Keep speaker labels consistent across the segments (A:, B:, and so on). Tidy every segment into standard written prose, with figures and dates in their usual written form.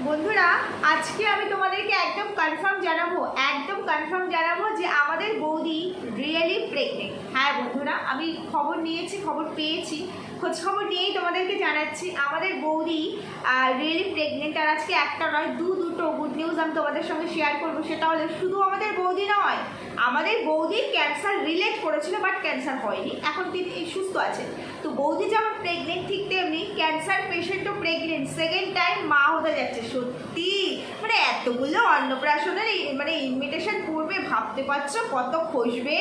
A: বন্ধুরা, আজকে আমি তোমাদেরকে একদম কনফার্ম জানাবো যে আমাদের বৌদি রিয়েলি প্রেগনেন্ট। হ্যাঁ বন্ধুরা, আমি খবর নিয়েছি, খবর পেয়েছি, খোঁজ খবর নিয়েই তোমাদেরকে জানাচ্ছি আমাদের বৌদি রিয়েলি প্রেগনেন্ট। আর আজকে একটা নয়, দুটো গুড নিউজ আমি তোমাদের সঙ্গে শেয়ার করবো। সেটা হলো শুধু আমাদের বৌদি নয়, আমাদের বৌদি ক্যান্সার রিলেট করেছিল, বাট ক্যান্সার হয়নি, এখন তিনি সুস্থ আছে। তো বৌদি যেমন প্রেগনেন্ট, ঠিক তেমনি ক্যান্সার পেশেন্টও প্রেগনেন্ট, সেকেন্ড টাইম মা হতে যাচ্ছে। সত্যি মানে এতগুলো অন্নপ্রাশনের মানে ইনভিটেশন পূর্বে ভাবতে পারছো কত খসবে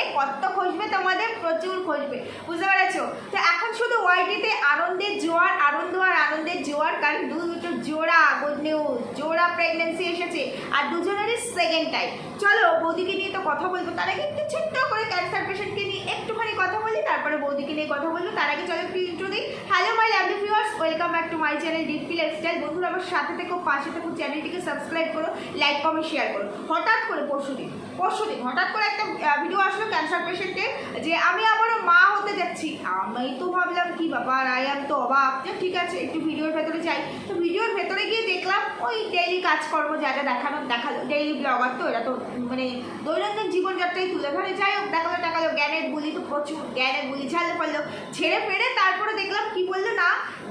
A: তোমাদের, প্রচুর খসবে, বুঝতে পেরেছো? তো এখন শুধু ওয়াইটিতে আনন্দের জোয়ার, কারণ দুটো জোড়া গুড নিউজ, জোড়া প্রেগনেন্সি এসেছে আর দুজনেরই সেকেন্ড টাইম। চলো বৌদিকে নিয়ে তো কথা বলবো, তার আগে একটু ছোট্ট করে ক্যান্সার পেশেন্টকে নিয়ে একটুখানি কথা বলি, তারপরে বৌদিকে নিয়ে কথা বলবো। তার আগে চলো একটু ইন্ট্রো দিই। Hello my lovely viewers, welcome back to my channel DP lifestyle. বন্ধুরা আমার সাথে থেকো, পাশে থেকো, চ্যানেলটিকে সাবস্ক্রাইব করো, লাইক কমেন্ট শেয়ার করো। হঠাৎ করে পরশুদিন হঠাৎ করে একটা ভিডিও আসলো ক্যান্সার পেশেন্টের, যে আমি আবারও মা হতে যাচ্ছি। আমি তো ভাবলাম কি ব্যাপার, আয়াম তো অবাক। ঠিক আছে, একটু ভিডিওর ভেতরে যাই। তো ভিডিওর ভেতরে গিয়ে দেখলাম ওই ডেইলি কাজকর্ম যা যা দেখালো, ডেইলি ব্লগার তো এরা তো মানে দৈনন্দিন জীবনযাত্রাই তুলে ধরে। যাই হোক, দেখালো জ্ঞানের বুলি, তো প্রচুর জ্ঞানের বুলি ঝালে পারলো ছেড়ে ফেড়ে। তারপরে দেখলাম কি বললো না,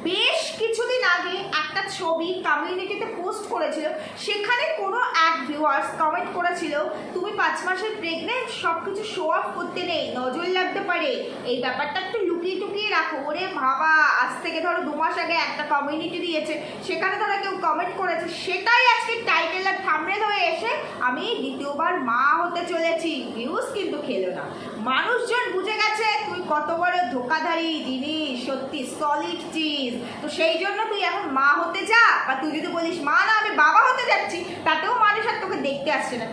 A: বেশ কিছুদিন আগে একটা ছবি কমিউনিটিতে পোস্ট করেছিল, সেখানে কোনো এক ভিউয়ার্স কমেন্ট করেছিল, তুমি 5 মাসের প্রেগনেন্ট, সব কিছু শো অফ করতে নেই, নজর লাগতে পারে, এই ব্যাপারটা একটু লুকিয়ে রাখো। ওরে ভাবা, আজ থেকে ধরো 2 মাস আগে একটা কমিউনিটি দিয়েছে, সেখানে ধরো কেউ কমেন্ট করেছে, সেটাই আজকে টাইটেল আর থাম্বনেল হয়ে এসে আমি দ্বিতীয়বার মা হতে চলেছি। ভিউজ কিন্তু খেলো না, মানুষজন বুঝে গেছে তুই কত বড় ধোকাধারী জিনিস, সত্যি সলিড চিজ। তো সেই জন্য তুই এখন মা হতে যা, বা তুই যদি বলিস মা না আমি বাবা হতে যাচ্ছি, তাতেও মানুষ আর তোকে দেখতে আসছে না,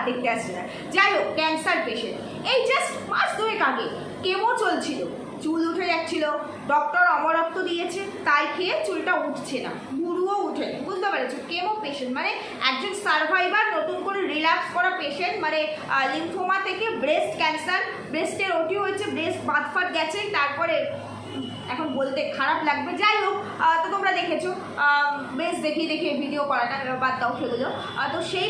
A: দেখতে আসছে না। যাই হোক, ক্যান্সার পেশেন্ট এই জাস্ট মাস 2 আগে কেমো চলছিল, চুল উঠে যাচ্ছিল, ডক্টর অমরত্ব দিয়েছে, তাই খেয়ে চুলটা উঠছে না, মুড়ুও উঠে, বুঝতে পেরেছো? কেমো পেশেন্ট মানে একজন সার্ভাইভার, নতুন করে রিল্যাক্স করা পেশেন্ট, মানে লিম্ফোমা থেকে ব্রেস্ট ক্যান্সার, ব্রেস্টের ওটি হয়েছে, ব্রেস্ট বাতফাট গেছে, তারপরে এখন বলতে খারাপ লাগবে। যাই হোক, তো তোমরা দেখেছো, বেশ দেখিয়ে ভিডিও করাটা বাদ দাও সেগুলো। তো সেই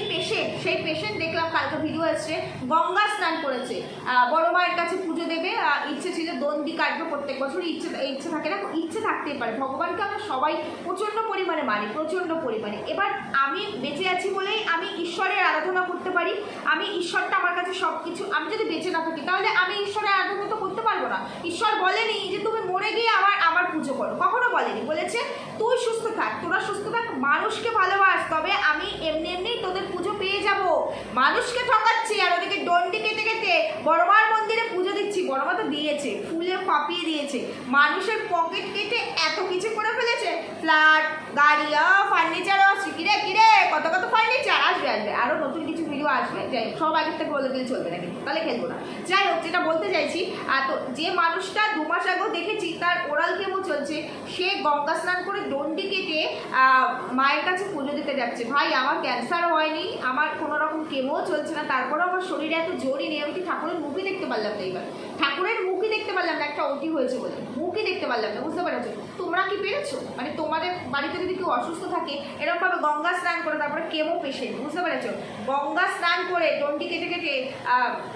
A: পেশেন্ট দেখলাম কালকে ভিডিও এসছে, গঙ্গা স্নান করেছে, বড় মায়ের কাছে পুজো দেবে, ইচ্ছে ছিল দণ্ডি কাটবে, প্রত্যেক বছর ইচ্ছে থাকে না, ইচ্ছে থাকতেই পারে, ভগবানকে আমরা সবাই প্রচণ্ড পরিমাণে মানি, প্রচণ্ড পরিমাণে। এবার আমি বেঁচে আছি বলেই আমি ঈশ্বরের আরাধনা করতে পারি, আমি ঈশ্বরটা আমার কাছে সব কিছু। আমি যদি বেঁচে না থাকি তাহলে আমি ঈশ্বরের আরাধনা তো করতে পারবো না। ঈশ্বর বলেনি যে তুমি মরে গিয়ে আমার পুজো করো, কখনো বলেনি, বলেছে তুই সুস্থ থাক, তোরা সুস্থ থাক, মানুষকে ভালোবাস, তবে আমি এমনি তোদের পুজো পেয়ে যাব। মানুষকে ঠকাচ্ছি আর ওদিকে ডন্ডি কেটে বড় মার মন্দিরে পুজো দিচ্ছি। বড় মা তো দিয়েছে, ফুলে ফাঁপিয়ে দিয়েছে, মানুষের পকেট কেটে এত কিছু করে ফেলেছে, ফ্ল্যাট, গাড়ি, ফার্নিচার, কিরে কত ফার্নিচার আসবে, আরও নতুন কিছু ভিডিও আসবে। যাই হোক, সব আগের থেকে বলে দিলে চলবে না, কিন্তু তাহলে খেলবো না। যাই হোক, যেটা বলতে চাইছি, তো যে মানুষটা 2 মাস আগেও দেখেছি তার ওরাল কেমো চলছে, সে গঙ্গা স্নান করে ডন্ডি কেটে মায়ের কাছে পুজো দিতে যাচ্ছে। ভাই, আমার ক্যান্সার হয়নি, আমার কোনো রকম কেমোও চলছে না, তারপরেও আমার শরীরে এত জোরই নেই। আমি কি ঠাকুরের মুখই দেখতে পারলাম না, এবার ঠাকুরের মুখই দেখতে পারলাম না, একটা ওটি হয়েছে বলে মুখই দেখতে পারলাম না, বুঝতে পেরেছো? তোমরা কি পেরেছো? মানে তোমাদের বাড়িতে যদি কেউ অসুস্থ থাকে, এরকমভাবে গঙ্গা স্নান করে, তারপরে কেমো পেশেন্ট, বুঝতে পেরেছো? গঙ্গা স্নান করে ডন্ডি কেটে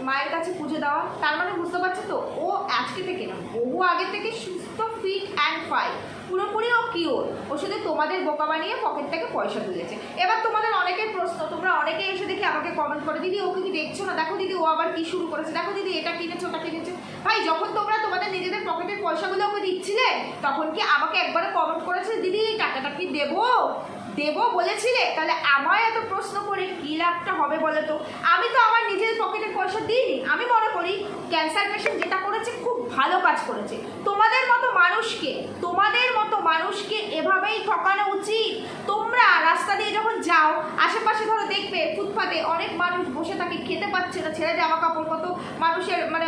A: মায়ের কাছে পুজো দেওয়া, তার মানে বুঝতে পারছো তো, ও আজকে থেকে না, বহু আগে থেকে সুস্থ, ফিট অ্যান্ড ফাইন, পুরোপুরি ও কিওর। ও শুধু তোমাদের বোকা বানিয়ে পকেট থেকে পয়সা তুলেছে। এবার তোমাদের অনেকের প্রশ্ন, তোমরা অনেকে এসে দেখি আমাকে কমেন্ট করে, দিদি ওকে কি দেখছো না, দেখো দিদি ও আবার কি শুরু করেছে, দেখো দিদি এটা কিনেছে ওটা কিনেছে। ভাই, যখন তোমরা তোমাদের নিজেদের পকেটের পয়সাগুলো ওকে দিচ্ছিলে, তখন কি আমাকে একবারে কমেন্ট করেছে দিদি এই টাকাটা কি দেবো বলেছিলে? তাহলে আমায় এত প্রশ্ন করে কী লাভটা হবে বলো তো? আমি তো আমার নিজের পকেটের পয়সা দিইনি। আমি মনে করি ক্যান্সার পেশেন্ট যেটা করেছে খুব ভালো কাজ করেছে। তোমাদের মতো মানুষকে এভাবেই ঠকানো উচিত। তোমরা রাস্তা দিয়ে যখন যাও, আশেপাশে ধরো দেখবে ফুটপাতে অনেক মানুষ বসে থাকে, খেতে পাচ্ছে না, ছেড়ে জামা কাপড়, কত মানুষের মানে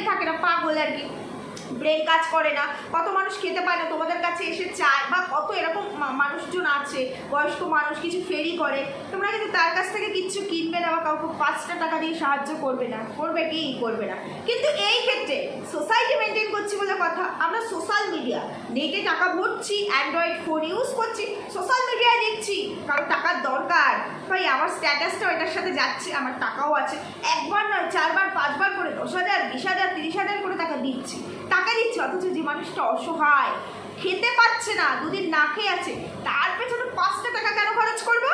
A: থাকে না, পাগল আর কি, ব্রেন কাজ করে না, কত মানুষ খেতে পায় না, তোমাদের কাছে এসে চায়, বা কত এরকম মানুষজন আছে, বয়স্ক মানুষ কিছু ফেরি করে, তোমরা কিন্তু তার কাছ থেকে কিচ্ছু কিনবে না, বা কাউকে 5টা টাকা দিয়ে সাহায্য করবে না, করবে না। কিন্তু এই ক্ষেত্রে সোসাইটি মেনটেন করছি বলে কথা, আমরা সোশ্যাল মিডিয়া, নেটে টাকা ভরছি, অ্যান্ড্রয়েড ফোন ইউজ করছি, সোশ্যাল মিডিয়ায় দেখছি কারো টাকার দরকার, ভাই আমার স্ট্যাটাসটা এটার সাথে যাচ্ছে, আমার টাকাও আছে, একবার নয় 4 বার 5 বার করে 10,000 20,000 30,000 করে টাকা দিচ্ছি, অথচ যে মানুষটা অসহায়, খেতে পাচ্ছে না, দুদিন না খেয়ে আছে, তার পেছনে 5টা টাকা কেন খরচ করবো?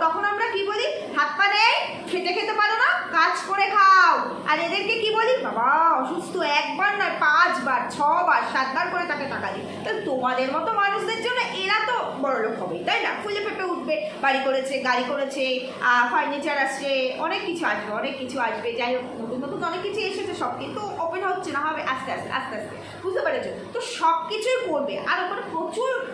A: তখন আমরা কি বলি? হাত পা নেই, খেতে পারো না, কাজ করে খাও। আর এদেরকে কি বলি? বাবা অসুস্থ, একবার নয় 5 বার 6 বার 7 বার করে তাকে টাকা দিই। তাহলে তোমাদের মতো মানুষদের জন্য এরা তো বড়লোক হবেই, তাই না? ফুলে ফেপে উঠবে, বাড়ি করেছে, গাড়ি করেছে, ফার্নিচার আসছে, অনেক কিছু আসবে, যাই হোক নতুন অনেক কিছু এসেছে, সব কিন্তু ওপেন হচ্ছে না, হবে আস্তে আস্তে, বুঝতে পেরেছো? তো সব কিছুই করবে, আর ওপরে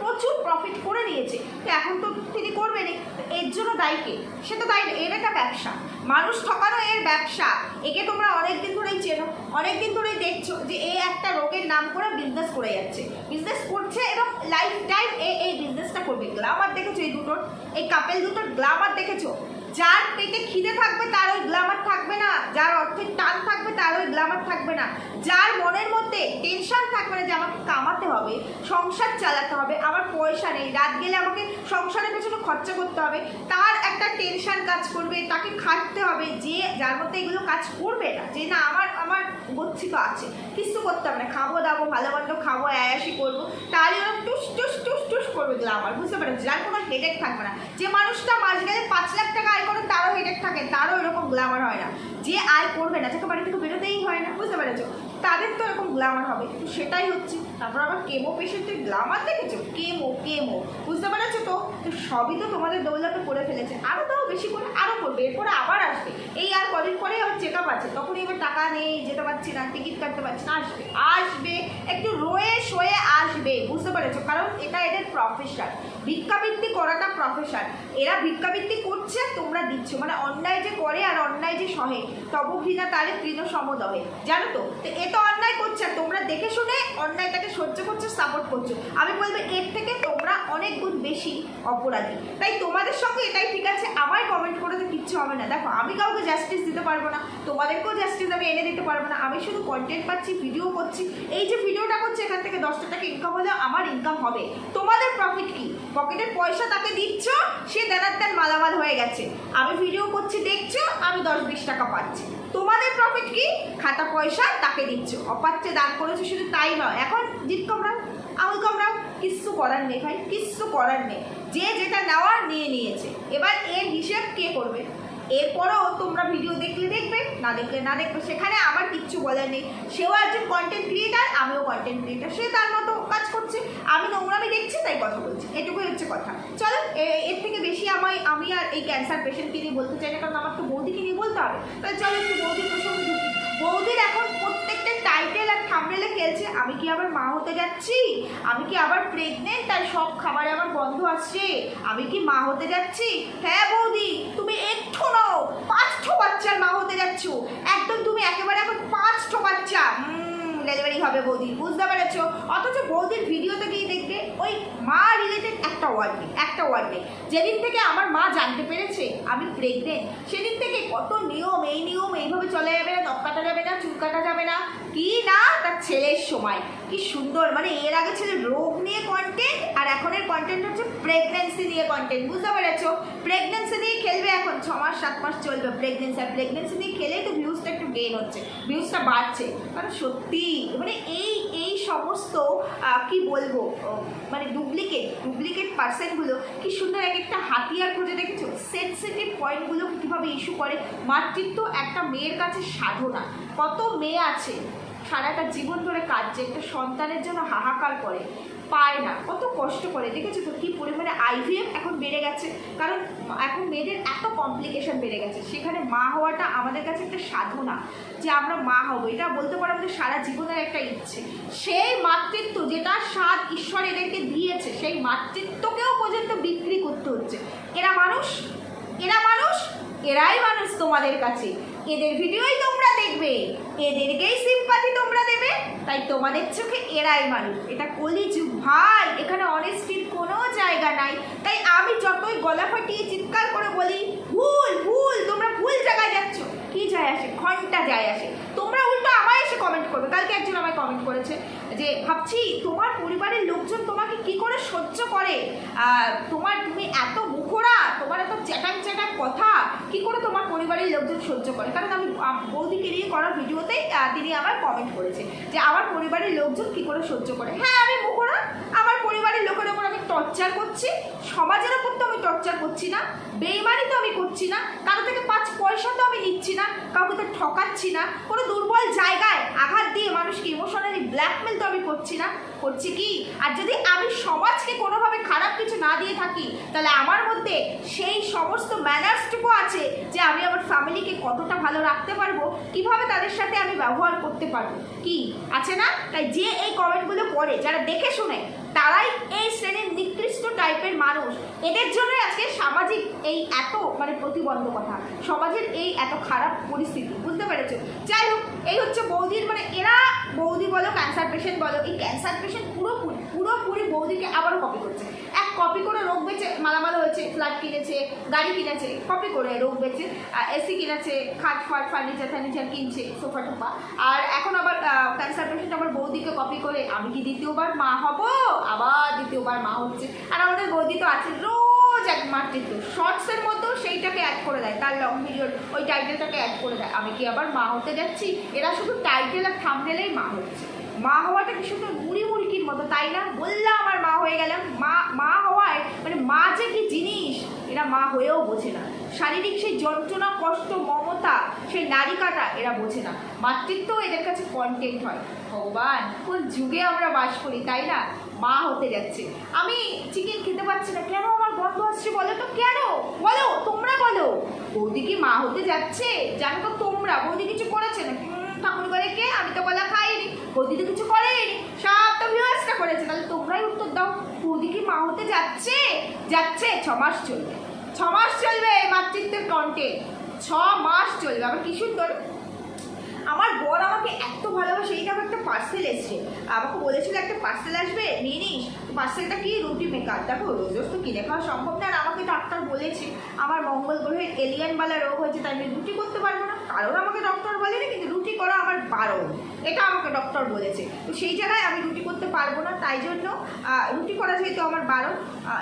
A: প্রচুর প্রফিট করে নিয়েছে, তো এখন তো তিনি করবেনই। এর জন্য দায়ী কে? সে তো দায়ী না, এর একটা ব্যবসা, মানুষ ঠকানো এর ব্যবসা। একে তোমরা অনেকদিন ধরেই চেনো, অনেকদিন ধরেই দেখছো যে এ একটা রোগের নাম করে বিজনেস করে যাচ্ছে, বিজনেস করছে এবং লাইফ টাইম এই বিজনেসটা করবে। গ্ল্যামার দেখেছো এই দুটোর, এই কাপেল দুটোর গ্ল্যামার দেখেছো? যার পেটে খিদে থাকবে তার ওই গ্ল্যামার থাকবে না, যার অর্থের টান থাকবে তার ওই গ্ল্যামার থাকবে না, যার মনের মধ্যে টেনশন থাকবে না যে আমাকে কামাতে হবে, সংসার চালাতে হবে, আমার পয়সা নেই, রাত গেলে আমাকে সংসারের পেছনে খরচা করতে হবে, তার একটা টেনশন কাজ করবে, তাকে খাটতে হবে। যে যার মধ্যে এগুলো কাজ করবে না, যে না আমার গচ্ছিত আছে, কিছু করতে হবে না, খাবো দাবো ভালো মন্দ খাবো, অ্যায়াসি করবো, তাহলে ওরা টুস করবে গ্ল্যামার, বুঝতে পারো? যার কোনো হেডেক থাকবে না। যে মানুষটা মাস গেলে 5 লাখ টাকা আয় করে তারও হেডেক থাকে, তারও এরকম গ্ল্যামার হয় না। যে আয় করবে না, যাকে বাড়ি থেকে বেরোতেই হয় না, বুঝতে পেরেছো? তাদের তো এরকম গ্ল্যামার হবে, তো সেটাই হচ্ছে। তারপর আবার কেমো পেশেন্টের গ্ল্যামার দেখেছো? কেমো, বুঝতে পেরেছো? তো সবই তো তোমাদের দৌলতে করে ফেলেছে, আরও তাও বেশি করে আরও করবে, এরপরে আবার আসবে। এই আর কদিন পরে আবার চেক আপ আছে, তখন এবার টাকা নেই, যেতে পারছি না, টিকিট কাটতে পারছি না, আসবে একটু রয়ে শোয়ে আসবে, বুঝতে পেরেছো? কারণ এটা এদের প্রফেশন, ভিক্ষাবৃত্তি করাটা প্রফেশন। এরা ভিক্ষাবৃত্তি করছে, তোমরা দিচ্ছ, মানে অন্যায় যে করে আর অন্যায় যে সহে তবু ঘৃণা তারে তৃণ সমদহে, জানো তো? এ তো অন্যায় করছে, আর তোমরা দেখে শুনে অন্যায়টাকে সহ্য করছো, সাপোর্ট করছো। আমি বলবো এর থেকে তোমরা অনেক গুণ বেশি অপরাধী। তাই তোমাদের সঙ্গে এটাই ঠিক আছে, আমায় কমেন্ট করে তো কিচ্ছু হবে না। দেখো আমি কাউকে জাস্টিস দিতে পারবো না, তোমাদেরকেও জাস্টিস আমি এনে দিতে পারবো না। আমি শুধু কন্টেন্ট পাচ্ছি, ভিডিও করছি, এই যে ভিডিওটা করছি এখান থেকে 10টা টাকা ইনকাম হলেও আমার ইনকাম হবে। তোমাদের প্রফিট কি? পকেটের পয়সা তাকে দিচ্ছ, সে দেনার দেন মালামাল হয়ে গেছে, আমি ভিডিও করছি দেখছো, আমি 10-20 টাকা পাচ্ছি। তোমাদের প্রফিট কি? খাতা পয়সা তাকে দিচ্ছ, অপাচ্যে দান করেছো, শুধু তাই নয়, এখন জিত কামড়াও, আঙুল কামড়াও, কিচ্ছু করার নেই ভাই, কিচ্ছু করার নেই। যে যেটা নেওয়ার নিয়েছে, এবার এর হিসেব কে করবে? এরপরও তোমরা ভিডিও দেখলে দেখবে, না দেখলে না দেখবে, সেখানে আমার কিচ্ছু বলার নেই। সেও একজন কন্টেন্ট ক্রিয়েটার, আমিও কন্টেন্ট ক্রিয়েটার, সে তার মতো কাজ করছে, আমি নোংরামি দেখছি তাই কথা বলছি, এটুকুই হচ্ছে কথা। চলো এর থেকে বেশি আমি আর এই ক্যান্সার পেশেন্টকে নিয়ে বলতে চাই না, কারণ আমার তো বৌদিকে নিয়ে বলতে হবে। তাই চলো একটু বৌদির প্রসঙ্গে ঢুকি। বৌদির এখন প্রত্যেকটা টাইটেল আর থাম্বনেলে খেলছে, আমি কি আবার মা হতে যাচ্ছি, আমি কি আবার প্রেগনেন্ট, তাই সব খাবারে আমার বন্ধ আসছে, আমি কি মা হতে যাচ্ছি। হ্যাঁ বৌদি, তুমি একটু নও, 5টো বাচ্চার মা হতে যাচ্ছ, একদম তুমি একেবারে এখন 5টো বাচ্চা ডেলিভারি হবে বৌদি, বুঝতে পেরেছো? অথচ বৌদির ভিডিওতে গিয়ে দেখবে ওই মা রিলেটেড একটা ওয়ার্ড নেই। যেদিন থেকে আমার মা জানতে পেরেছে আমি প্রেগনেন্ট, সেদিন থেকে কত নিয়ম, এই নিয়ম এইভাবে চলে যাবে না, নখ কাটা যাবে না, চুল কাটা যাবে না, কি না তার ছেলের সময় কি সুন্দর, মানে এর আগে ছিল রোগ নিয়ে কন্টেন্ট, আর এখনের কন্টেন্ট হচ্ছে প্রেগনেন্সি নিয়ে কন্টেন্ট, বুঝতে পেরেছো? প্রেগনেন্সি নিয়ে খেলবে, এখন 6 মাস 7 মাস চলবে প্রেগনেন্সি, আর প্রেগনেন্সি নিয়ে খেলেই তো ভিউজটা একটু গেইন হচ্ছে, ভিউজটা বাড়ছে। কারণ সত্যি মানে এই সমস্ত কি বলবো, মানে ডুপ্লিকেট পার্সেন্টগুলো কি সুন্দর এক একটা হাতিয়ার খুঁজে দেখেছো, সেনসিটিভ পয়েন্টগুলো কীভাবে ইস্যু করে। মাতৃত্ব একটা মেয়ের কাছে সাধনা, কত মেয়ে আছে সারাটা জীবন ধরে কাঁদছে, একটা সন্তানের জন্য হাহাকার করে, পায় না, কত কষ্ট করে, দেখেছো তো কী পরিমাণে IVF এখন বেড়ে গেছে, কারণ এখন মেয়েদের এত কমপ্লিকেশন বেড়ে গেছে, সেখানে মা হওয়াটা আমাদের কাছে একটা সাধনা, যে আমরা মা হবো, এটা বলতে পারো আমাদের সারা জীবনের একটা ইচ্ছে। সেই মাতৃত্ব যেটা স্বাদ ঈশ্বর এদেরকে দিয়েছে, সেই মাতৃত্বকেও পর্যন্ত বিক্রি করতে হচ্ছে। এরাই মানুষ তোমাদের কাছে, এদের ভিডিওই তোমরা দেখবে, এদেরকেই সিম্পাথি তোমরা দেবে, তাই তোমাদের চোখে এরাই মানুষ। এটা কলিযুগ ভাই, এখানে অনেস্টির কোনো জায়গা নাই। তাই আমি যতই গলা ফাটিয়ে চিৎকার করে বলি ভুল, তোমরা ভুল জায়গায় যাচ্ছ, কি যায় আসে, ঘন্টা যায় আসে। তোমরা উল্টো আমায় এসে কমেন্ট করবে। কালকে একজন আমায় কমেন্ট করেছে যে ভাবছি তোমার পরিবারের লোকজন তোমাকে কি করে সহ্য করে, তুমি এত মুখ পরিবারের লোকজন সহ্য করে, কারণ আমি বৌদিকে নিয়ে করা ভিডিওতেই তিনি আমার কমেন্ট করেছে যে আমার পরিবারের লোকজন কী করে সহ্য করে। হ্যাঁ, আমি মুখরা আমার পরিবারের লোকের ওপর আমি টর্চার করছি, সমাজের ওপর তো আমি টর্চার করছি না, বেইমানি তো আমি করছি না, কারো থেকে 5 পয়সা তো আমি নিচ্ছি না, কাউকে তো ঠকাচ্ছি না, কোনো দুর্বল জায়গায় আঘাত দিয়ে মানুষকে ইমোশনালি ব্ল্যাকমেল তো আমি করছি না, করছি কি? আর যদি আমি সমাজকে কোনোভাবে খারাপ কিছু না দিয়ে থাকি, তাহলে আমার মধ্যে সেই সমস্ত ম্যানার্সটুকু আছে যে আমি আমার ফ্যামিলিকে কতটা ভালো রাখতে পারবো, কিভাবে তাদের সাথে আমি ব্যবহার করতে পারবো, কি আছে না? তাই যে এই কমেন্টগুলো করে, যারা দেখে শুনে, তারাই এই শ্রেণীর নিকৃষ্ট টাইপের মানুষ। এদের জন্যই আজকে সামাজিক এই এত প্রতিবন্ধকতা, সমাজের এই এত খারাপ পরিস্থিতি, বুঝতে পেরেছো? যাই হোক, এই হচ্ছে বৌদির এরা বৌদি বলো, ক্যান্সার পেশেন্ট বলো, এই ক্যান্সার পেশেন্ট পুরোপুরি বৌদিকে আবারও কপি করছে। কপি করে রোগ বেচে মালামাল হয়েছে, ফ্ল্যাট কিনেছে, গাড়ি কিনেছে, কপি করে রোগ বেচে এসি কিনেছে, খাট ফাট ফার্নিচার কিনছে, সোফা টোফা, আর এখন আবার ক্যান্সার পেশেন্ট আবার বৌদিকে কপি করে আমি কি দ্বিতীয়বার মা হব, আবার দ্বিতীয়বার মা হচ্ছে। আর আমাদের বৌদি তো আছে রোজ এক মাতৃত্ব শর্টসের মধ্যেও সেইটাকে অ্যাড করে দেয়, তার লং ভিডিওর ওই টাইটেলটাকে অ্যাড করে দেয়, আমি কি আবার মা হতে যাচ্ছি। এরা শুধু টাইটেল আর থাম্বনেলেই মা হচ্ছে। মা হওয়াটা কি শুধু মুড়ির মতো, তাই না? বললাম আমার মা হয়ে গেলাম। মা হওয়ায় মা যে কি জিনিস এরা মা হয়েও বোঝে না। শারীরিক সেই যন্ত্রণা, কষ্ট, মমতা, সেই নারিকাটা এরা বোঝে না। মাতৃত্ব এদের কাছে কন্টেন্ট হয়। ভগবান, কোন যুগে আমরা বাস করি, তাই না? মা হতে যাচ্ছে, আমি চিকেন খেতে পারছি না, কেন আমার গন্ধ আসছে বলো তো, কেন বলো, তোমরা বলো। বৌদি কি মা হতে যাচ্ছে? জানো তো তোমরা, বৌদি কিছু করেছে না? ঠাকুর করে কে? আমি তো বলা খাইনি, বৌদি তো কিছু করেনি, সব তো ভিউয়ার্সটা করেছে। তাহলে তোমরাই উত্তর দাও, বৌদি কি মা হতে যাচ্ছে? 6 মাস চলবে, 6 মাস চলবে এই মাতৃত্বের কন্টেন্ট, 6 মাস চলবে। আবার কি সুন্দর, আমার বর আমাকে এত ভালোবাসে। এই দেখো একটা পার্সেল এসছে, আমাকে বলেছিল একটা পার্সেল আসবে, নিয়ে নিস। পার্সেলটা কি? রুটি মেকার। দেখো রোজ রোজ তো কিনে খাওয়া সম্ভব না, আর আমাকে ডাক্তার বলেছে আমার মঙ্গল গ্রহের এলিয়ানওয়ালা রোগ হয়েছে, তাই আমি রুটি করতে পারবো না। কারণ আমাকে ডক্টর বলেনি, কিন্তু রুটি করা আমার বারণ, এটা আমাকে ডক্টর বলেছে। তো সেই জায়গায় আমি রুটি করতে পারবো না, তাই জন্য রুটি করা যেহেতু আমার বারণ,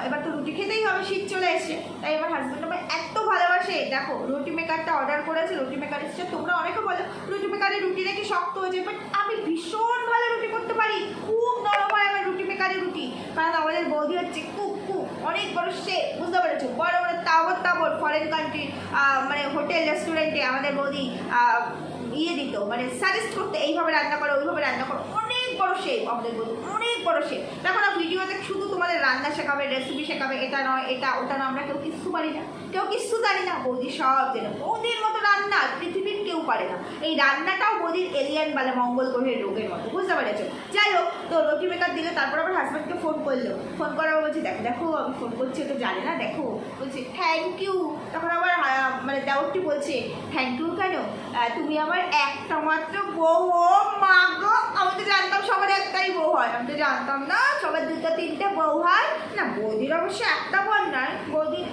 A: এবার তো রুটি খেতেই হবে, শীত চলে এসছে। তাই আমার হাজব্যান্ড আমার এত ভালোবাসে, দেখো রুটি মেকারটা অর্ডার করেছে, রুটি মেকার এসছে। তোমরা অনেকে বলো রুটি মেকারের রুটি নাকি শক্ত হয়েছে, বাট আমি ভীষণ ভালো রুটি করতে পারি, খুব নরম হয় আমার রুটি মেকারের রুটি। কারণ আমাদের বৌদি হচ্ছে খুব অনেক বড় শেফ, বুঝতে পেরেছো? বড় বড় তাবর ফরেন কান্ট্রির হোটেল রেস্টুরেন্টে আমাদের বৌদি দিত, সাজেস্ট করতে, এইভাবে রান্না করো, ওইভাবে রান্না করো। অনেক বড় শেফ আমাদের বৌদি, অনেক বড় শেফ। দেখো না ভিডিওতে শুধু তোমাদের রান্না শেখাবে, রেসিপি শেখাবে, এটা নয় এটা ওটা নয়, আমরা কেউ কিচ্ছু পারি না, কেউ কিচ্ছু জানি না। বৌদি সব জানে, বৌদির মতো রান্না পৃথিবীর কেউ পারে না। এই রান্নাটাও বৌদির এলিয়ান বলে, মঙ্গল গ্রহের রোগের মতো, বুঝতে পেরেছো? যাই হোক, তো রুটি মেকার দিলে, তারপর আমার হাজব্যান্ডকে ফোন করলো, ফোন করার বলছি দেখো আমি ফোন করছি, তো জানে না, দেখো বলছি থ্যাংক ইউ। তখন আবার দেওরটি বলছে থ্যাংক ইউ কেন, তুমি আমার একটা মাত্র বউ। ও মা গো, আমি তো জানতাম সবার একটাই বউ হয়, আমি তো জানতাম না সবার 2-3টে বউ হয়। না, বৌদির অবশ্য একটা বর নয়, বৌদির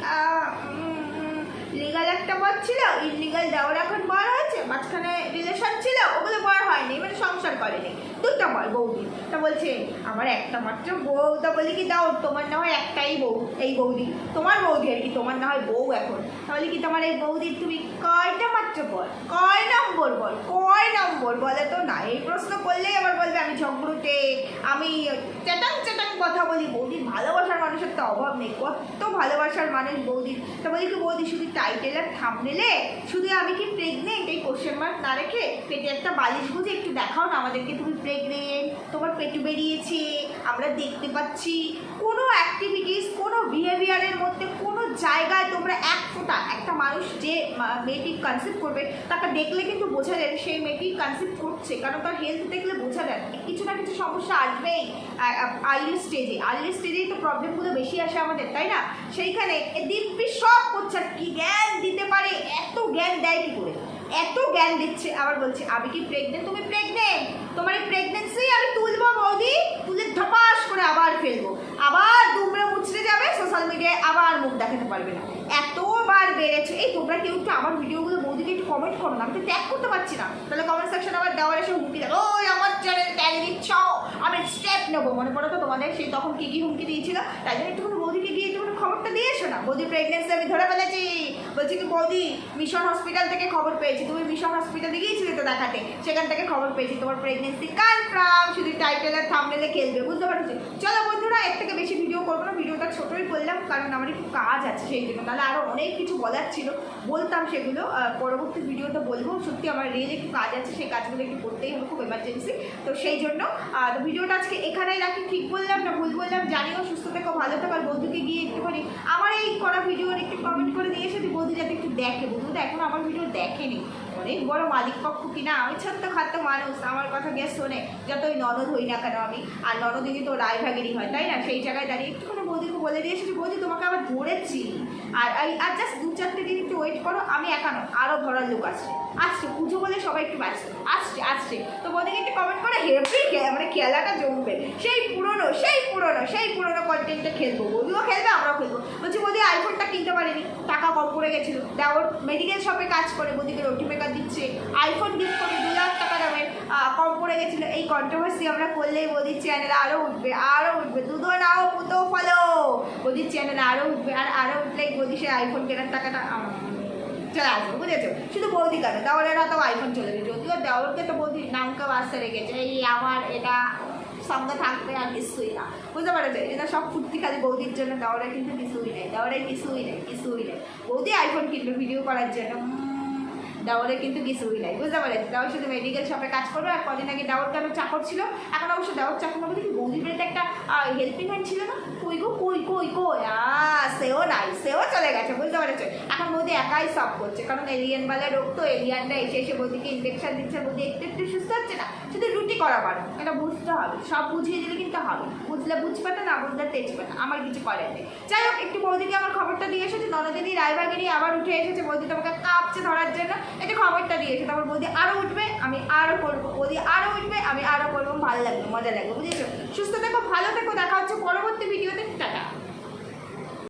A: লিগাল একটা বর ছিল, ইনলিগাল দেওয়ার এখন বর হয়েছে, মাঝখানে রিলেশন ছিল, ওগুলো বর হয়নি, সংসার করেনি, 2টা বর বৌদি। তা বলছে আমার একটা মাত্র বউ। তা বলি কি দাও, তোমার না হয় একটাই বউ, এই বৌদি তোমার বৌদি আর কি, তোমার না হয় বউ এখন, তাহলে কি তোমার এই বৌদির তুমি কয়টা মাত্র বল, কয় নম্বর বল, কয় নম্বর বলে তো না। এই প্রশ্ন করলেই আবার বলবে আমি ঝগড়ুটে, আমি চেটাং কথা বলি। বৌদির ভালোবাসার মানুষের তো অভাব নেই, কত ভালোবাসার মানুষ বৌদির। তা বলি কি বৌদি শুধু টাইটেল আর থাম্বনেলে শুধু আমি কি প্রেগনেন্ট এই কোশ্চেন মার্ক না রেখে পেটে একটা বালিশ গুঁজে একটু দেখাও না আমাদেরকে, তুমি প্রেগনেন্ট, তোমার পেটু বেরিয়েছে, আমরা দেখতে পাচ্ছি। কোনো অ্যাক্টিভিটিস, কোনো বিহেভিয়ারের মধ্যে, কোনো জায়গায় তোমরা এক ফোঁটা, একটা মানুষ যে মেয়েটি কনসেপ্ট করবে তাকে দেখলে কিন্তু বোঝা যায় সেই মেয়েটি কনসেপ্ট করছে, কারণ তার হেলথ দেখলে বোঝা যায় কিছু না কিছু সমস্যা আসবেই আর্লি স্টেজেই তো প্রবলেমগুলো বেশি আসে আমাদের, তাই না? সেইখানে দিব্যি সব করছে, কি জ্ঞান দিতে পারে, এত জ্ঞান দেয় কি করে, এত জ্ঞান দিচ্ছে। আবার বলছে আমি কি প্রেগনেন্ট, তুমি প্রেগনেন্ট, তোমার এই প্রেগনেন্সি আমি তুলবো বৌদি, তুলে ধপাস করে আবার ফেলবো, আবার দুমড়ে মুচড়ে যাবে, সোশ্যাল মিডিয়ায় আবার মুখ দেখাতে পারবে না। এত বার বেড়েছে। এই তোমরা কেউ একটু আমার ভিডিওগুলো বৌদিকে একটু কমেন্ট করো না, আমি তো ট্যাগ করতে পারছি না, তাহলে কমেন্ট সেকশনে আবার দেওয়ার এসে হুমকি দেয়, ওই আমার চ্যানেল ট্যাগ দিচ্ছ, আমি স্টেপ নেবো। মনে পড়ো তো তোমাদের সেই তখন কি হুমকি দিয়েছিল? তাই জন্য একটুখানি বৌদিকে গিয়ে একটুখানি খবরটা দিয়ে এসো না। বৌদির প্রেগনেন্সি আমি ধরে ফেলেছি। বলছি কি বৌদি মিশন হসপিটাল থেকে খবর পেয়েছি, তুমি মিশন হসপিটালে গিয়েছিলে তো দেখাতে, সেখান থেকে খবর পেয়েছি তোমার প্রেগনেন্সি কনফার্ম। শুধু টাইটেল আর থাম্বনেলে খেলবে, বুঝতে পারছি। চলো বন্ধুরা, এর থেকে বেশি ভিডিও করবো না, ভিডিওটা ছোটোই করলাম কারণ আমার একটু কাজ আছে সেই জন্য, তাহলে আরও অনেক কিছু বলার ছিল, বলতাম সেগুলো পরবর্তী ভিডিওতে বলবো। সত্যি আমার রিয়েল একটু কাজ আছে, সেই কাজগুলো একটু করতেই হবে, খুব এমার্জেন্সি। তো সেই জন্য তো ভিডিওটা আজকে এখানেই রাখি। ঠিক বললাম না ভুল বললাম জানিও, সুস্থ থেকো, ভালো থেকো। আর বৌদিকে গিয়ে একটুখানি আমার এই করা ভিডিওর একটু কমেন্ট করে দিয়ে এসেছি, বৌদি যাতে একটু দেখে। বৌদি তো এখন আমার ভিডিও দেখেনি, অনেক বড় মালিক পক্ষ কিনা, আমি ছোট্ট খাট্ট মানুষ, আমার কথা গ্যাস শোনে, যতই ননদ হই না কেন আমি। আর ননদিনী তো রায়ভাগেরই হয়, তাই না? সেই জায়গায় দাঁড়িয়ে একটুখানি বৌদিকে বলে দিয়ে এসেছি, বৌদি তোমাকে আবার ধরেছি, আর জাস্ট 2-4 দিন একটু ওয়েট করো, আমি একা নয়, আরও ধরার লোক আসছে, পুজো বলে সবাই একটু ব্যস্ত, আসছে। তো বৌদিকে একটু কমেন্ট করে হেভি মানে খেলাটা জমবে, সেই পুরনো কন্টেন্টে খেলবো, বৌদিও খেলবে, আমরাও খেলবো। বলছি বৌদি আইফোনটা কিনতে পারিনি, টাকা কম পড়ে গেছিলো, দেওয়ার মেডিকেল শপে কাজ করে, বৌদিকে রুটি মেকার দিচ্ছে, আইফোন গিফট করে 2 লাখ টাকা দামের কম পড়ে গেছিলো। এই কন্ট্রোভার্সি আমরা করলেই বৌদির চ্যানেলে আরও উঠবে, দুধো নাও পুতো ফলো, বৌদির চ্যানেলে আরও উঠবে, আর আরও উঠলেই বৌদি সে আইফোন কেনার টাকাটা চলে আসবো, বুঝেছো? শুধু বৌদি কেন, দেওয়ারেরা তো আইফোন চলে গেছে, যদিও দেওয়ারকে তো বৌদি নামকে বাসতে রেখেছে, এই আমার এটা সঙ্গে থাকবে আর কিছুই না, বুঝতে পারছো? এটা সব ফুর্তি খালি বৌদির জন্য, দেওয়ারে কিন্তু কিছুই নেই, বৌদি আইফোন কিনবে ভিডিও করার জন্য, দেওয়ারে কিন্তু কিছুই নাই, বুঝতে পারছি। দেওয়ার শুধু মেডিকেল শপে কাজ করবে। আর কদিন আগে দেওয়ার কেন চাকর ছিল, এখন অবশ্য দেওয়ার চাকর না, বলি বৌদির বাড়িতে একটা হেল্পিং হ্যান্ড ছিল না, কই সেও চলে গেছে, বুঝতে পারছো? এখন বৌদি একাই সব করছে, কারণ এলিয়ানওয়ালা রোগ তো, এলিয়ানটা এসে বৌদিকে ইঞ্জেকশন দিচ্ছে, বৌদি একটু সুস্থ হচ্ছে না, শুধু রুটি করা পারো, এটা বুঝতে হবে, সব বুঝিয়ে দিলে কিন্তু হবে, বুঝলে বুঝবে না বুঝলে তেজবে না, আমার কিছু করার নেই। যাই হোক, একটু বৌদিকে আমার খবরটা দিয়ে এসেছে, ননদিনী রায়বাগিনী আবার উঠে এসেছে, বৌদি তোমাকে কাঁপছে ধরার জন্য, এটা খবরটা দিয়েছে। তারপর বৌদি আরও উঠবে, আমি আরও করবো, বৌদি আরও উঠবে, আমি আরও করবো, ভালো লাগবে, মজা লাগবে, বুঝেছো? সুস্থ